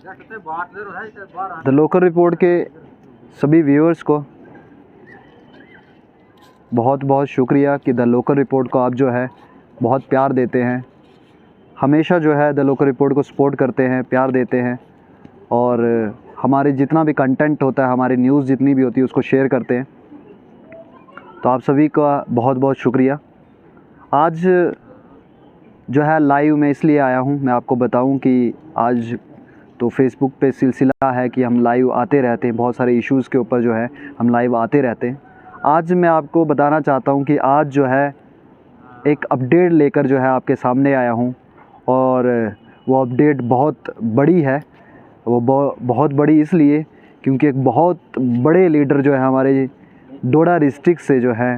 The local report के सभी viewers को बहुत बहुत शुक्रिया कि द लोकल रिपोर्ट को आप जो है बहुत प्यार देते हैं, हमेशा जो है द लोकल रिपोर्ट को सपोर्ट करते हैं, प्यार देते हैं और हमारे जितना भी कंटेंट होता है, हमारी न्यूज़ जितनी भी होती है उसको शेयर करते हैं। तो आप सभी का बहुत बहुत शुक्रिया। आज जो है लाइव में इसलिए आया हूँ, मैं आपको बताऊँ कि आज तो फेसबुक पे सिलसिला है कि हम लाइव आते रहते हैं, बहुत सारे इश्यूज़ के ऊपर जो है हम लाइव आते रहते हैं। आज मैं आपको बताना चाहता हूँ कि आज जो है एक अपडेट लेकर जो है आपके सामने आया हूँ और वो अपडेट बहुत बड़ी है। वो बहुत बड़ी इसलिए क्योंकि एक बहुत बड़े लीडर जो है हमारे डोडा डिस्ट्रिक्ट से जो है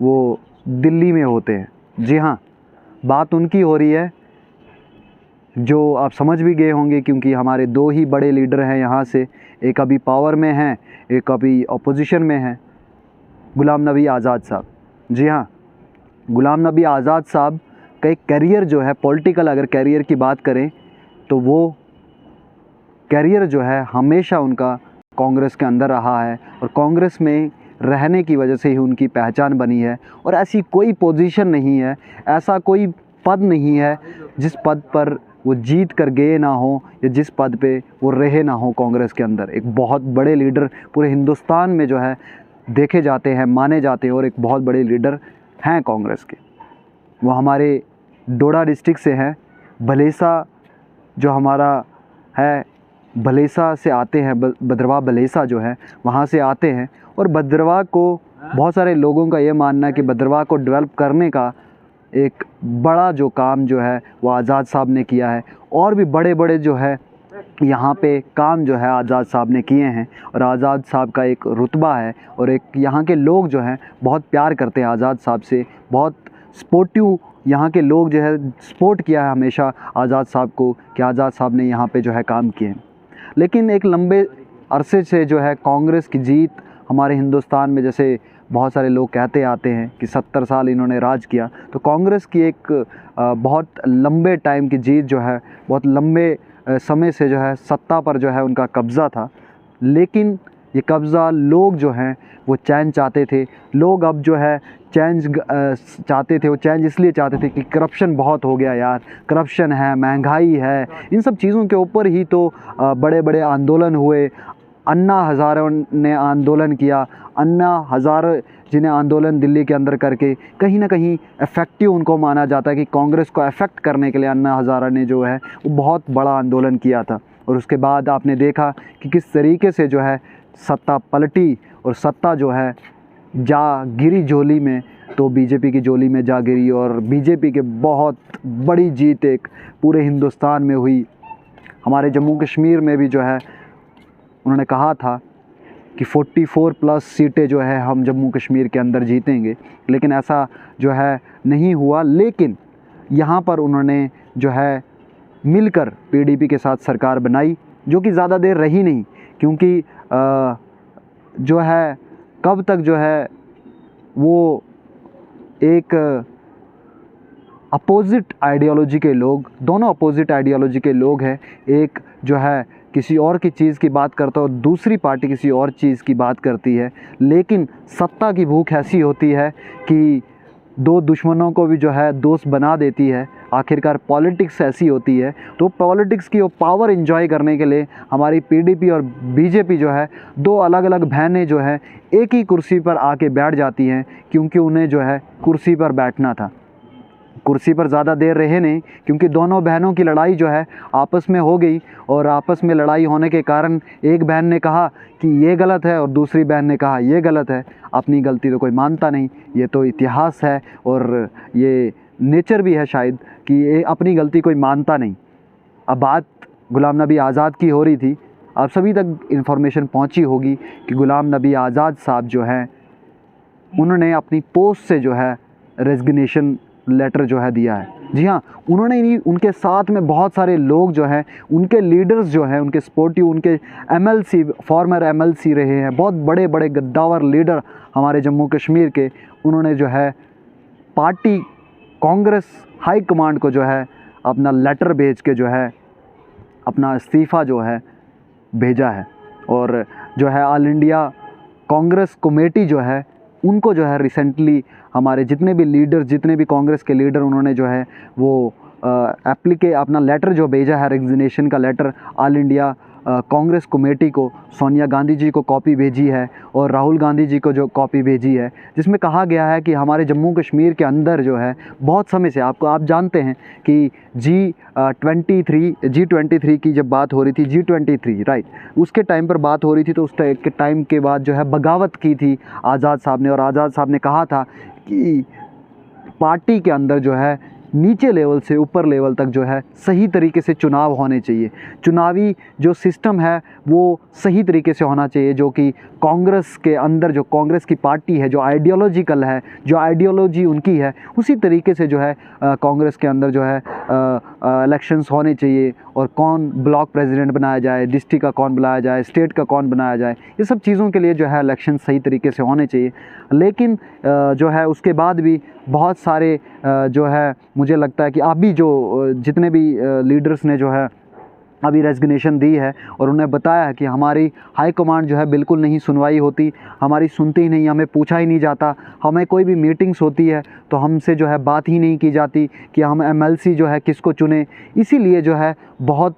वो दिल्ली में होते हैं। जी हाँ, बात उनकी हो रही है जो आप समझ भी गए होंगे, क्योंकि हमारे दो ही बड़े लीडर हैं यहाँ से, एक अभी पावर में हैं, एक अभी अपोजिशन में हैं, गुलाम नबी आज़ाद साहब। जी हाँ, गुलाम नबी आज़ाद साहब का एक करियर जो है पॉलिटिकल, अगर करियर की बात करें तो वो करियर जो है हमेशा उनका कांग्रेस के अंदर रहा है और कांग्रेस में रहने की वजह से ही उनकी पहचान बनी है। और ऐसी कोई पोजीशन नहीं है, ऐसा कोई पद नहीं है जिस पद पर वो जीत कर गए ना हो या जिस पद पे वो रहे ना हो कांग्रेस के अंदर। एक बहुत बड़े लीडर पूरे हिंदुस्तान में जो है देखे जाते हैं, माने जाते हैं और एक बहुत बड़े लीडर हैं कांग्रेस के। वो हमारे डोडा डिस्ट्रिक्ट से हैं, भलेसा जो हमारा है, भलेसा से आते हैं, भद्रवाह भलेसा जो है वहाँ से आते हैं। और भद्रवाह को बहुत सारे लोगों का ये मानना है कि भद्रवाह को डेवलप करने का एक बड़ा जो काम जो है वो आज़ाद साहब ने किया है और भी बड़े बड़े जो है यहाँ पे काम जो है आज़ाद साहब ने किए हैं। और आज़ाद साहब का एक रुतबा है और एक यहाँ के लोग जो हैं बहुत प्यार करते हैं आज़ाद साहब से, बहुत सपोर्टिव यहाँ के लोग जो है सपोर्ट किया है हमेशा आज़ाद साहब को कि आज़ाद साहब ने यहाँ पे जो है काम किए। लेकिन एक लंबे अरसे से जो है कांग्रेस की जीत हमारे हिंदुस्तान में, जैसे बहुत सारे लोग कहते आते हैं कि 70 साल इन्होंने राज किया, तो कांग्रेस की एक बहुत लंबे टाइम की जीत जो है, बहुत लंबे समय से जो है सत्ता पर जो है उनका कब्ज़ा था। लेकिन ये कब्ज़ा लोग जो हैं वो चैन चाहते थे। लोग अब जो है चेंज चाहते थे। वो चेंज इसलिए चाहते थे कि करप्शन बहुत हो गया यार, करप्शन है, महंगाई है, इन सब चीज़ों के ऊपर ही तो बड़े बड़े आंदोलन हुए। अन्ना हज़ारे ने आंदोलन किया, अन्ना हज़ारे जिन्हें आंदोलन दिल्ली के अंदर करके कहीं ना कहीं इफ़ेक्टिव उनको माना जाता है कि कांग्रेस को अफेक्ट करने के लिए अन्ना हज़ारे ने जो है वो बहुत बड़ा आंदोलन किया था। और उसके बाद आपने देखा कि किस तरीके से जो है सत्ता पलटी और सत्ता जो है जा गिरी झोली में, तो बीजेपी की झोली में जा गिरी और बीजेपी के बहुत बड़ी जीत एक पूरे हिंदुस्तान में हुई। हमारे जम्मू कश्मीर में भी जो है उन्होंने कहा था कि 44 प्लस सीटें जो है हम जम्मू कश्मीर के अंदर जीतेंगे, लेकिन ऐसा जो है नहीं हुआ। लेकिन यहाँ पर उन्होंने जो है मिलकर पीडीपी के साथ सरकार बनाई, जो कि ज़्यादा देर रही नहीं, क्योंकि जो है कब तक जो है वो एक अपोज़िट आइडियोलॉजी के लोग, दोनों अपोज़िट आइडियोलॉजी के लोग हैं। एक जो है किसी और की चीज़ की बात करता है और दूसरी पार्टी किसी और चीज़ की बात करती है। लेकिन सत्ता की भूख ऐसी होती है कि दो दुश्मनों को भी जो है दोस्त बना देती है। आखिरकार पॉलिटिक्स ऐसी होती है। तो पॉलिटिक्स की वो पावर एंजॉय करने के लिए हमारी पीडीपी और बीजेपी जो है दो अलग अलग बहनें जो है एक ही कुर्सी पर आके बैठ जाती हैं, क्योंकि उन्हें जो है कुर्सी पर बैठना था। कुर्सी पर ज़्यादा देर रहे नहीं, क्योंकि दोनों बहनों की लड़ाई जो है आपस में हो गई और आपस में लड़ाई होने के कारण एक बहन ने कहा कि ये गलत है और दूसरी बहन ने कहा ये गलत है। अपनी गलती तो कोई मानता नहीं, ये तो इतिहास है और ये नेचर भी है शायद कि ये अपनी गलती कोई मानता नहीं। अब बात गुलाम नबी आज़ाद की हो रही थी। आप सभी तक इन्फॉर्मेशन पहुंची होगी कि गुलाम नबी आज़ाद साहब जो हैं उन्होंने अपनी पोस्ट से जो है रेजिग्नेशन लेटर जो है दिया है। जी हाँ, उन्होंने नहीं, उनके साथ में बहुत सारे लोग जो हैं, उनके लीडर्स जो हैं, उनके सपोर्टिव, उनके एमएलसी, फॉर्मर एमएलसी रहे हैं, बहुत बड़े बड़े गद्दावर लीडर हमारे जम्मू कश्मीर के, उन्होंने जो है पार्टी कांग्रेस हाई कमांड को जो है अपना लेटर भेज के जो है अपना इस्तीफ़ा जो है भेजा है। और जो है ऑल इंडिया कांग्रेस कमेटी जो है उनको जो है रिसेंटली हमारे जितने भी लीडर, जितने भी कांग्रेस के लीडर, उन्होंने जो है वो अपना लेटर जो भेजा है, रेजिग्नेशन का letter all India Congress Committee को, सोनिया गांधी जी को कॉपी भेजी है और राहुल गांधी जी को जो कॉपी भेजी है, जिसमें कहा गया है कि हमारे जम्मू कश्मीर के अंदर जो है बहुत समय से आप जानते हैं कि G23 की जब बात हो रही थी, G23 राइट, उसके टाइम पर बात हो रही थी, तो उस टाइम के बाद जो है बगावत की थी आज़ाद साहब ने। और आज़ाद साहब ने कहा था कि पार्टी के अंदर जो है नीचे लेवल से ऊपर लेवल तक जो है सही तरीके से चुनाव होने चाहिए, चुनावी जो सिस्टम है वो सही तरीके से होना चाहिए, जो कि कांग्रेस के अंदर जो कांग्रेस की पार्टी है, जो आइडियोलॉजिकल है, जो आइडियोलॉजी उनकी है, उसी तरीके से जो है कांग्रेस के अंदर जो है इलेक्शंस होने चाहिए। और कौन ब्लॉक प्रेसिडेंट बनाया जाए, डिस्ट्रिक्ट का कौन बनाया जाए, स्टेट का कौन बनाया जाए, ये सब चीज़ों के लिए जो है इलेक्शन सही तरीके से होने चाहिए। लेकिन जो है उसके बाद भी बहुत सारे जो है मुझे लगता है कि अभी जो जितने भी लीडर्स ने जो है अभी रेजिग्नेशन दी है और उन्हें बताया है कि हमारी हाई कमांड जो है बिल्कुल नहीं सुनवाई होती, हमारी सुनती ही नहीं, हमें पूछा ही नहीं जाता, हमें कोई भी मीटिंग्स होती है तो हमसे जो है बात ही नहीं की जाती कि हम MLC जो है किसको चुने। इसीलिए जो है बहुत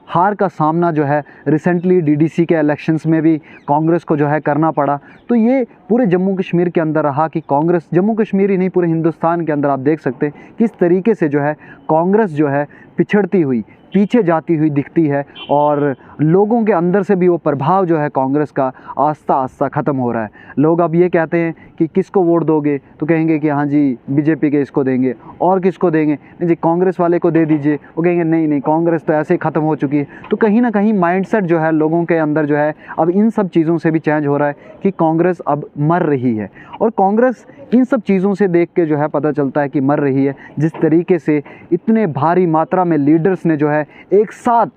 हार का सामना जो है रिसेंटली DDC के इलेक्शंस में भी कांग्रेस को जो है करना पड़ा। तो ये पूरे जम्मू कश्मीर के अंदर रहा कि कांग्रेस, जम्मू कश्मीर ही नहीं पूरे हिंदुस्तान के अंदर आप देख सकते हैं किस तरीके से जो है कांग्रेस जो है पिछड़ती हुई, पीछे जाती हुई दिखती है और लोगों के अंदर से भी वो प्रभाव जो है कांग्रेस का आस्ता आस्ता ख़त्म हो रहा है। लोग अब ये कहते हैं कि किसको वोट दोगे, तो कहेंगे कि हाँ जी BJP के इसको देंगे, और किसको देंगे, नहीं जी कांग्रेस वाले को दे दीजिए, वो कहेंगे नहीं नहीं कांग्रेस तो ऐसे ही ख़त्म हो चुकी है। तो कहीं ना कहीं माइंडसेट जो है लोगों के अंदर जो है अब इन सब चीज़ों से भी चेंज हो रहा है कि कांग्रेस अब मर रही है। और कांग्रेस इन सब चीज़ों से देख के जो है पता चलता है कि मर रही है। जिस तरीके से इतने भारी मात्रा में लीडर्स ने जो है एक साथ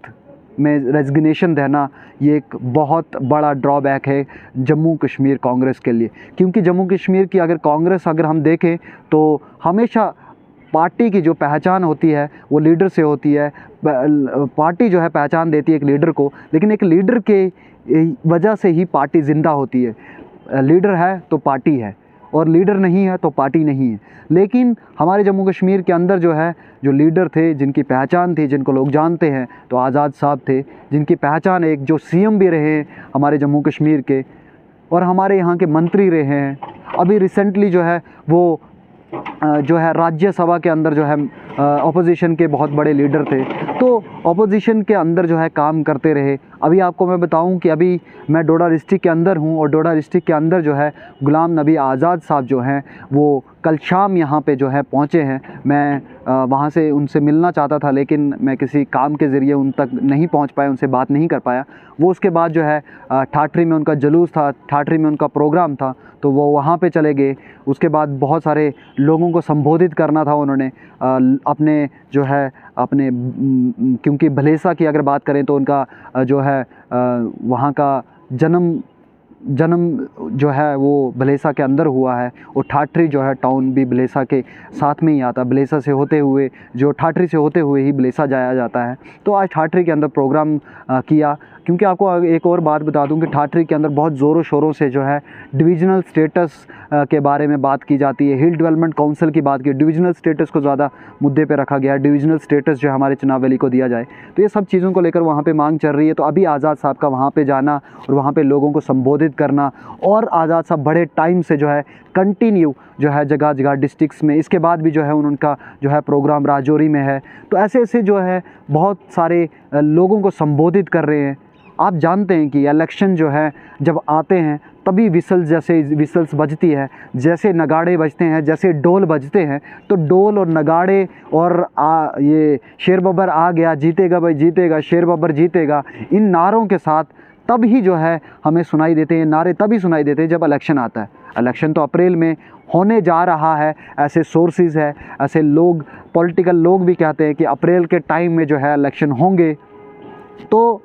में रेजिग्नेशन देना, ये एक बहुत बड़ा ड्रॉबैक है जम्मू कश्मीर कांग्रेस के लिए। क्योंकि जम्मू कश्मीर की अगर कांग्रेस अगर हम देखें तो हमेशा पार्टी की जो पहचान होती है वो लीडर से होती है। पार्टी जो है पहचान देती है एक लीडर को, लेकिन एक लीडर के वजह से ही पार्टी ज़िंदा होती है। लीडर है तो पार्टी है, और लीडर नहीं है तो पार्टी नहीं है। लेकिन हमारे जम्मू कश्मीर के अंदर जो है जो लीडर थे, जिनकी पहचान थी, जिनको लोग जानते हैं, तो आज़ाद साहब थे, जिनकी पहचान एक जो CM भी रहे हैं हमारे जम्मू कश्मीर के, और हमारे यहाँ के मंत्री रहे हैं। अभी रिसेंटली जो है वो जो है राज्यसभा के अंदर जो है अपोजिशन के बहुत बड़े लीडर थे, तो अपोजिशन के अंदर जो है काम करते रहे। अभी आपको मैं बताऊं कि अभी मैं डोडा डिस्ट्रिक्ट के अंदर हूं, और डोडा डिस्ट्रिक्ट के अंदर जो है गुलाम नबी आज़ाद साहब जो हैं वो कल शाम यहाँ पे जो है पहुँचे हैं। मैं वहाँ से उनसे मिलना चाहता था, लेकिन मैं किसी काम के ज़रिए उन तक नहीं पहुँच पाया, उनसे बात नहीं कर पाया। वो उसके बाद जो है ठाठरी में उनका जुलूस था, ठाठरी में उनका प्रोग्राम था, तो वो वहाँ पे चले गए। उसके बाद बहुत सारे लोगों को संबोधित करना था उन्होंने अपने जो है अपने, क्योंकि भलेसा की अगर बात करें तो उनका जो है वहाँ का जन्म जो है वो भलेसा के अंदर हुआ है, और ठाठरी जो है टाउन भी भलेसा के साथ में ही आता है। भलेसा से होते हुए जो ठाठरी से होते हुए ही भलेसा जाया जाता है। तो आज ठाठरी के अंदर प्रोग्राम किया। क्योंकि आपको एक और बात बता दूं कि ठाठरी के अंदर बहुत ज़ोरों शोरों से जो है डिविजनल स्टेटस के बारे में बात की जाती है, हिल डेवलपमेंट काउंसिल की बात की, डिविजनल स्टेटस को ज़्यादा मुद्दे पे रखा गया है, डिविजनल स्टेटस जो हमारे चनाब वैली को दिया जाए। तो ये सब चीज़ों को लेकर वहाँ पे मांग चल रही है। तो अभी आज़ाद साहब का वहाँ पे जाना और वहाँ पे लोगों को संबोधित करना, और आज़ाद साहब बड़े टाइम से जो है कंटिन्यू जो है जगह जगह डिस्ट्रिक्ट्स में, इसके बाद भी जो है उनका जो है प्रोग्राम राजौरी में है। तो ऐसे ऐसे जो है बहुत सारे लोगों को संबोधित कर रहे हैं। आप जानते हैं कि इलेक्शन जो है जब आते हैं तभी विसल्स बजती है, जैसे नगाड़े बजते हैं, जैसे डोल बजते हैं, तो डोल और नगाड़े और ये शेर बब्बर आ गया, जीतेगा भाई जीतेगा, शेर बब्बर जीतेगा, इन नारों के साथ तब ही जो है हमें सुनाई देते हैं। नारे तभी सुनाई देते हैं जब इलेक्शन आता है। इलेक्शन तो अप्रैल में होने जा रहा है, ऐसे सोर्सेज है, ऐसे लोग, पॉलिटिकल लोग भी कहते हैं कि अप्रैल के टाइम में जो है इलेक्शन होंगे। तो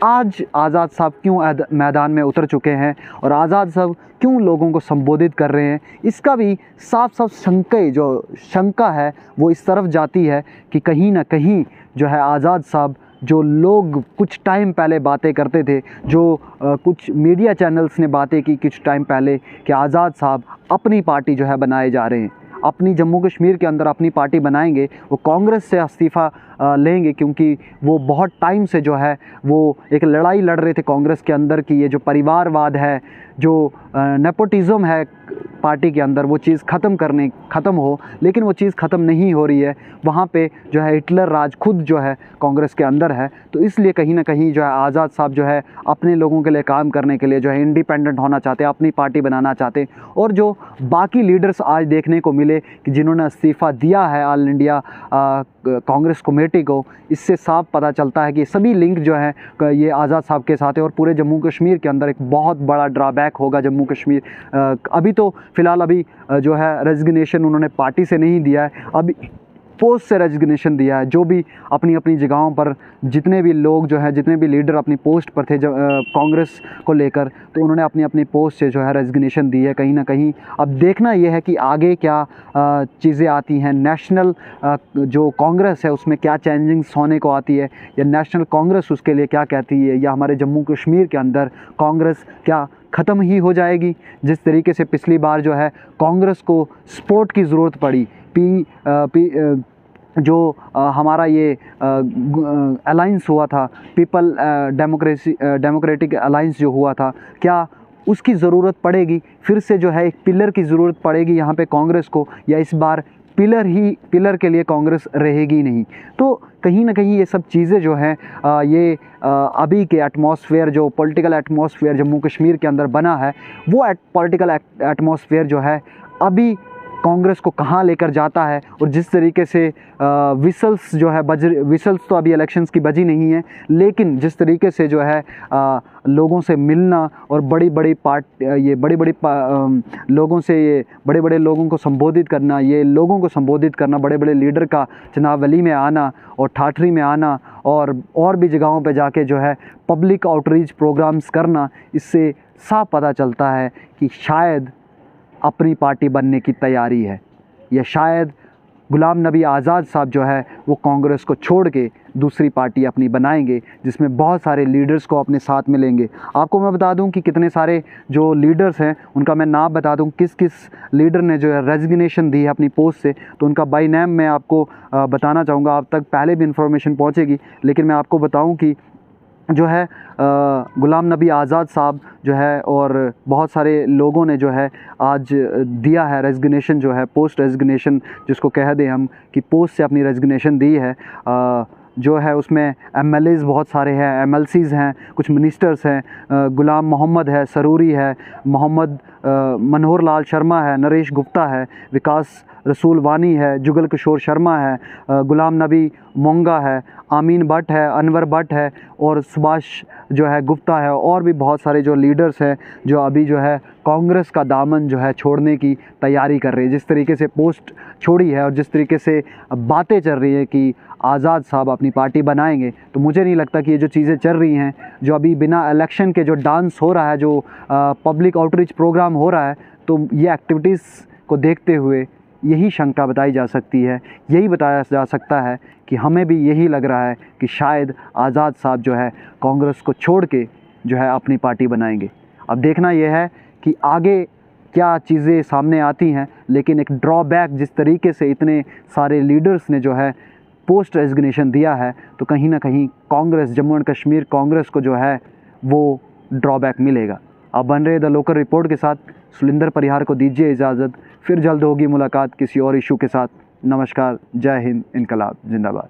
आज आज़ाद साहब क्यों मैदान में उतर चुके हैं और आज़ाद साहब क्यों लोगों को संबोधित कर रहे हैं, इसका भी साफ साफ शंका है वो इस तरफ जाती है कि कहीं ना कहीं जो है आज़ाद साहब जो लोग कुछ टाइम पहले बातें करते थे, जो कुछ मीडिया चैनल्स ने बातें की कुछ टाइम पहले कि आज़ाद साहब अपनी पार्टी जो है बनाए जा रहे हैं, अपनी जम्मू कश्मीर के अंदर अपनी पार्टी बनाएंगे, वो कांग्रेस से इस्तीफ़ा लेंगे, क्योंकि वो बहुत टाइम से जो है वो एक लड़ाई लड़ रहे थे कांग्रेस के अंदर कि ये जो परिवारवाद है, जो नेपोटिज़म है पार्टी के अंदर, वो चीज़ ख़त्म हो, लेकिन वो चीज़ ख़त्म नहीं हो रही है। वहाँ पे जो है हिटलर राज खुद जो है कांग्रेस के अंदर है। तो इसलिए कहीं ना कहीं जो है आज़ाद साहब जो है अपने लोगों के लिए काम करने के लिए जो है इंडिपेंडेंट होना चाहते हैं, अपनी पार्टी बनाना चाहते हैं। और जो बाकी लीडर्स आज देखने को मिले कि जिन्होंने इस्तीफ़ा दिया है ऑल इंडिया कांग्रेस कमेटी को, इससे साफ पता चलता है कि सभी लिंक जो है ये आज़ाद साहब के साथ है और पूरे जम्मू कश्मीर के अंदर एक बहुत बड़ा ड्रॉबैक होगा जम्मू कश्मीर। अभी तो फ़िलहाल अभी जो है रेजिग्नेशन उन्होंने पार्टी से नहीं दिया है, अभी पोस्ट से रेजिग्नेशन दिया है। जो भी अपनी अपनी जगहों पर जितने भी लोग जो हैं, जितने भी लीडर अपनी पोस्ट पर थे कांग्रेस को लेकर, तो उन्होंने अपनी अपनी पोस्ट से जो है रेजिग्नेशन दी है कहीं ना कहीं। अब देखना यह है कि आगे क्या चीज़ें आती हैं, नेशनल जो कांग्रेस है उसमें क्या चेंजिंग्स होने को आती है, या नेशनल कांग्रेस उसके लिए क्या कहती है, या हमारे जम्मू कश्मीर के अंदर कांग्रेस क्या ख़त्म ही हो जाएगी। जिस तरीके से पिछली बार जो है कांग्रेस को सपोर्ट की ज़रूरत पड़ी, जो हमारा ये अलाइंस हुआ था, पीपल डेमोक्रेटिक अलाइंस जो हुआ था, क्या उसकी ज़रूरत पड़ेगी फिर से, जो है एक पिलर की ज़रूरत पड़ेगी यहाँ पे कांग्रेस को, या इस बार पिलर के लिए कांग्रेस रहेगी नहीं। तो कहीं ना कहीं ये सब चीज़ें जो हैं ये अभी के एटमॉस्फेयर, जो पॉलिटिकल एटमॉस्फेयर जम्मू कश्मीर के अंदर बना है, वो पॉलिटिकल एटमॉस्फेयर जो है अभी कांग्रेस को कहाँ लेकर जाता है। और जिस तरीके से विसल्स जो है विसल्स तो अभी इलेक्शंस की बजी नहीं है, लेकिन जिस तरीके से जो है लोगों से मिलना और बड़ी बड़ी लोगों से ये बड़े बड़े लोगों को संबोधित करना, ये लोगों को संबोधित करना, बड़े बड़े लीडर का चनावली में आना और ठाठरी में आना और भी जगहों पे जाके जो है पब्लिक आउटरीच प्रोग्राम्स करना, इससे साफ पता चलता है कि शायद अपनी पार्टी बनने की तैयारी है, या शायद गुलाम नबी आज़ाद साहब जो है वो कांग्रेस को छोड़ के दूसरी पार्टी अपनी बनाएंगे, जिसमें बहुत सारे लीडर्स को अपने साथ मिलेंगे। आपको मैं बता दूं कि कितने सारे जो लीडर्स हैं उनका मैं नाम बता दूं, किस किस लीडर ने जो है रेजिग्नेशन दी है अपनी पोस्ट से, तो उनका बाय नेम मैं आपको बताना चाहूँगा। आप तक पहले भी इन्फॉर्मेशन पहुँचेगी, लेकिन मैं आपको बताऊँ कि जो है गुलाम नबी आज़ाद साहब जो है और बहुत सारे लोगों ने जो है आज दिया है रेजिग्नेशन, जो है पोस्ट रेजिग्नेशन जिसको कह दें हम, कि पोस्ट से अपनी रेजिग्नेशन दी है। जो है उसमें MLAs बहुत सारे हैं, MLCs हैं, कुछ मिनिस्टर्स हैं, गुलाम मोहम्मद है, सरूरी है, मोहम्मद मनोहर लाल शर्मा है, नरेश गुप्ता है, विकास रसूल वानी है, जुगल किशोर शर्मा है, गुलाम नबी मोंगा है, आमीन भट्ट है, अनवर भट्ट है और सुभाष जो है गुप्ता है, और भी बहुत सारे जो लीडर्स हैं जो अभी जो है कांग्रेस का दामन जो है छोड़ने की तैयारी कर रहे हैं। जिस तरीके से पोस्ट छोड़ी है और जिस तरीके से बातें चल रही है कि आज़ाद साहब अपनी पार्टी बनाएंगे, तो मुझे नहीं लगता कि ये जो चीज़ें चल रही हैं, जो अभी बिना इलेक्शन के जो डांस हो रहा है, जो पब्लिक आउटरीच प्रोग्राम हो रहा है, तो ये एक्टिविटीज़ को देखते हुए यही शंका बताई जा सकती है, यही बताया जा सकता है कि हमें भी यही लग रहा है कि शायद आज़ाद साहब जो है कांग्रेस को छोड़ के जो है अपनी पार्टी बनाएंगे। अब देखना यह है कि आगे क्या चीज़ें सामने आती हैं, लेकिन एक ड्रॉबैक जिस तरीके से इतने सारे लीडर्स ने जो है पोस्ट रेजिग्नेशन दिया है, तो कहीं ना कहीं कांग्रेस, जम्मू एंड कश्मीर कांग्रेस को जो है वो ड्रॉबैक मिलेगा। आप बन रहे द लोकल रिपोर्ट के साथ सुलिंदर परिहार को दीजिए इजाज़त, फिर जल्द होगी मुलाकात किसी और इशू के साथ। नमस्कार, जय हिंद, इनकलाब जिंदाबाद।